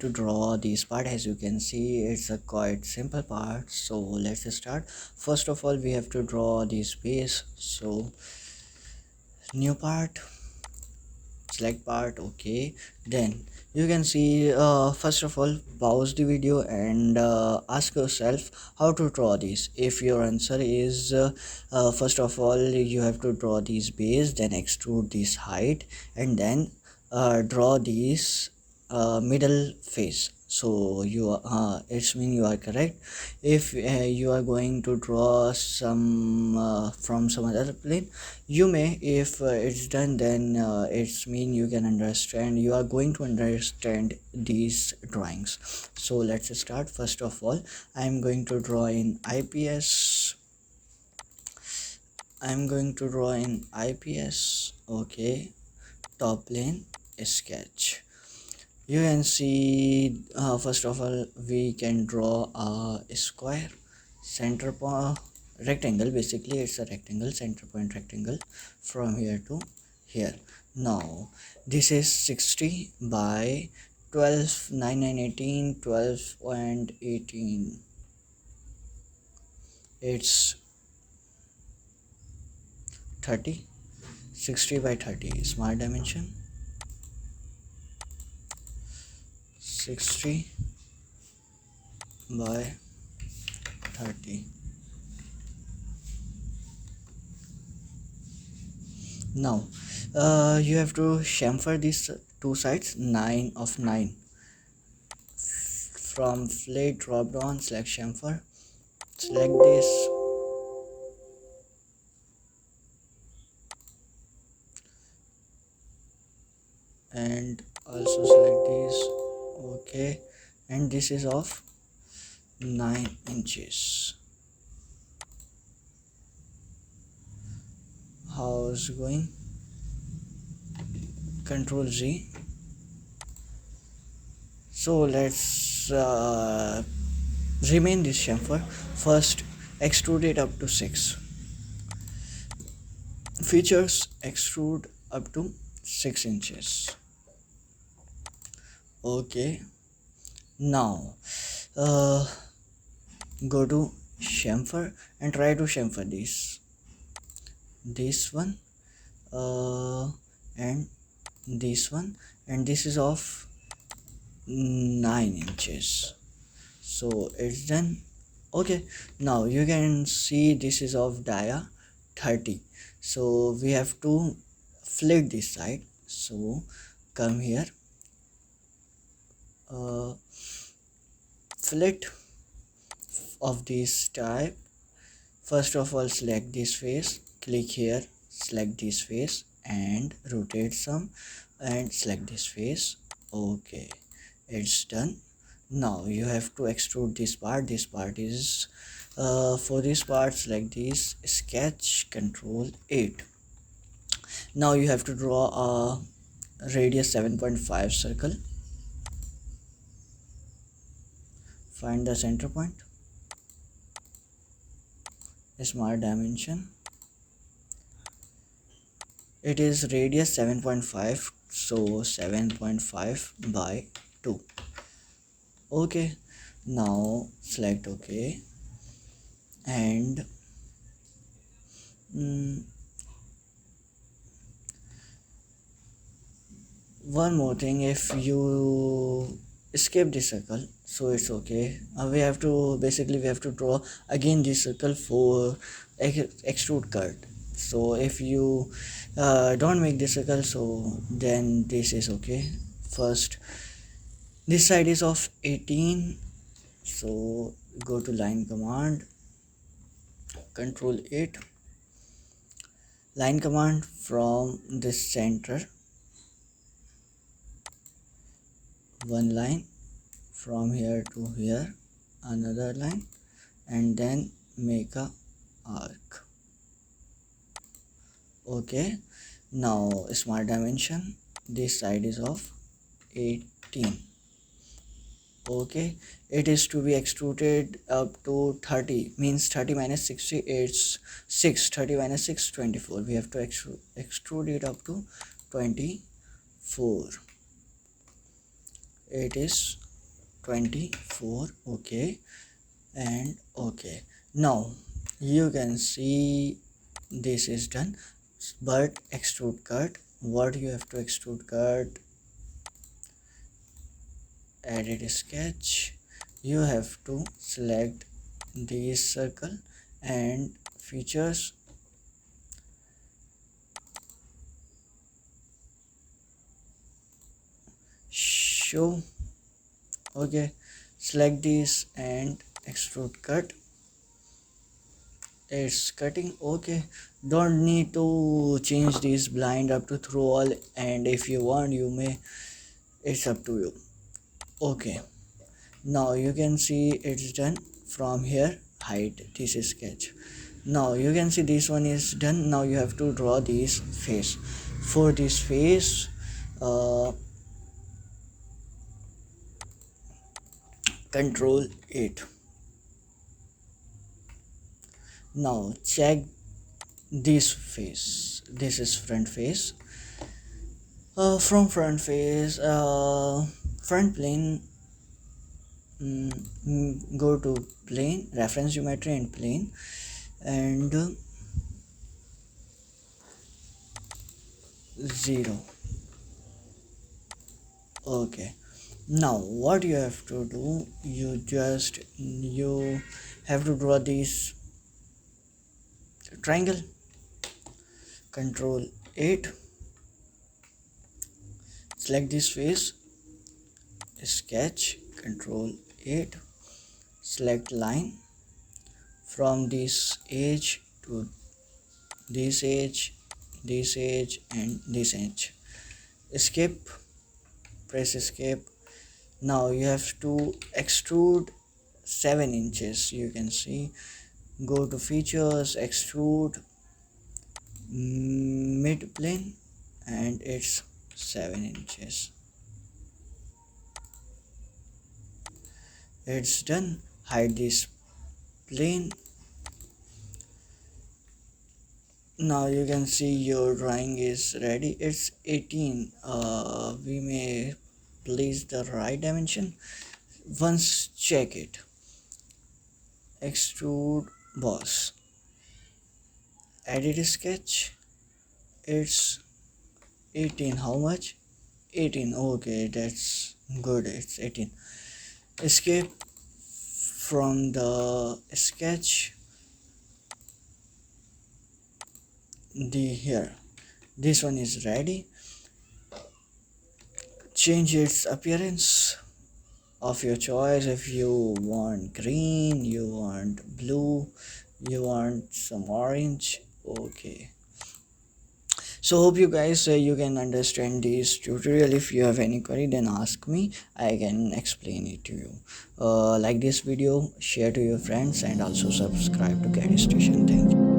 to draw this part. As you can see, it's a quite simple part, so let's start. First of all, we have to draw this base. So new part, select part. Okay, then you can see, first of all, pause the video and ask yourself how to draw this. If your answer is first of all, you have to draw this base, then extrude this height, and then draw this middle face. So you it's mean you are correct. If you are going to draw some from some other plane, you may. If it's done, then it's mean you can understand, you are going to understand these drawings. So let's start. First of all, I'm going to draw in IPS. Okay, top plane sketch. You can see, first of all, we can draw a square, center point, rectangle. Basically it's a rectangle, center point rectangle from here to here. Now this is 60 by 12, 9, 9, 18, 12 and 18. It's 30. 60 by 30 smart dimension. 60 by 30. Now you have to chamfer these two sides. 9 of 9. From fillet drop down, select chamfer, select this, and also select this. Okay, and this is of 9 inches. How's going? Control Z. So let's remain this chamfer. First extrude it up to 6. Features, extrude up to 6 inches. Okay, now go to chamfer and try to chamfer this one and this one, and this is of 9 inches. So it's done. Okay, now you can see this is of dia 30. So we have to flip this side. So come here, fillet of this type. First of all, select this face, click here, select this face and rotate some, and select this face. Okay, it's done. Now you have to extrude this part. This part is for this part, select this, sketch, control 8. Now you have to draw a radius 7.5 circle. Find the center point, smart dimension. It is radius 7.5, so 7.5 by 2. Okay, now select OK, and one more thing, if you skip this circle, so it's okay. We have to draw again this circle for extrude cut. So if you don't make this circle, so then this is okay. First, this side is of 18, so go to line command, control 8, line command from this center, one line from here to here, another line, and then make a arc. Okay, now smart dimension, this side is of 18. Okay, it is to be extruded up to 30, means 30 minus 60, it's 6. 30 minus 6, 24. We have to extrude it up to 24. It is 24. Okay, and okay. Now you can see this is done, but extrude cut, what you have to extrude cut, edit sketch, you have to select this circle and features, show. Okay, select this and extrude cut, it's cutting. Okay, don't need to change this blind up to through all, and if you want you may, it's up to you. Okay, now you can see it's done. From here hide this is sketch. Now you can see this one is done. Now you have to draw this face. For this face, control 8. Now check this face, this is front face. From front face, front plane, go to plane, reference geometry and plane, and 0. Okay, now what you have to do, you have to draw this triangle, control 8, select this face, sketch, control 8, select line from this edge to this edge, this edge and this edge, escape, press escape. Now you have to extrude 7 inches. You can see, go to features, extrude mid plane, and it's 7 inches. It's done. Hide this plane. Now you can see your drawing is ready. It's 18. We may place the right dimension. Once check it, extrude boss, edit sketch, it's 18. How much? 18. Okay, that's good, it's 18. Escape from the sketch, the here, this one is ready. Change its appearance of your choice. If you want green, you want blue, you want some orange. Okay, so hope you guys you can understand this tutorial. If you have any query, then ask me, I can explain it to you. Like this video, share to your friends, and also subscribe to Caddy Station. Thank you.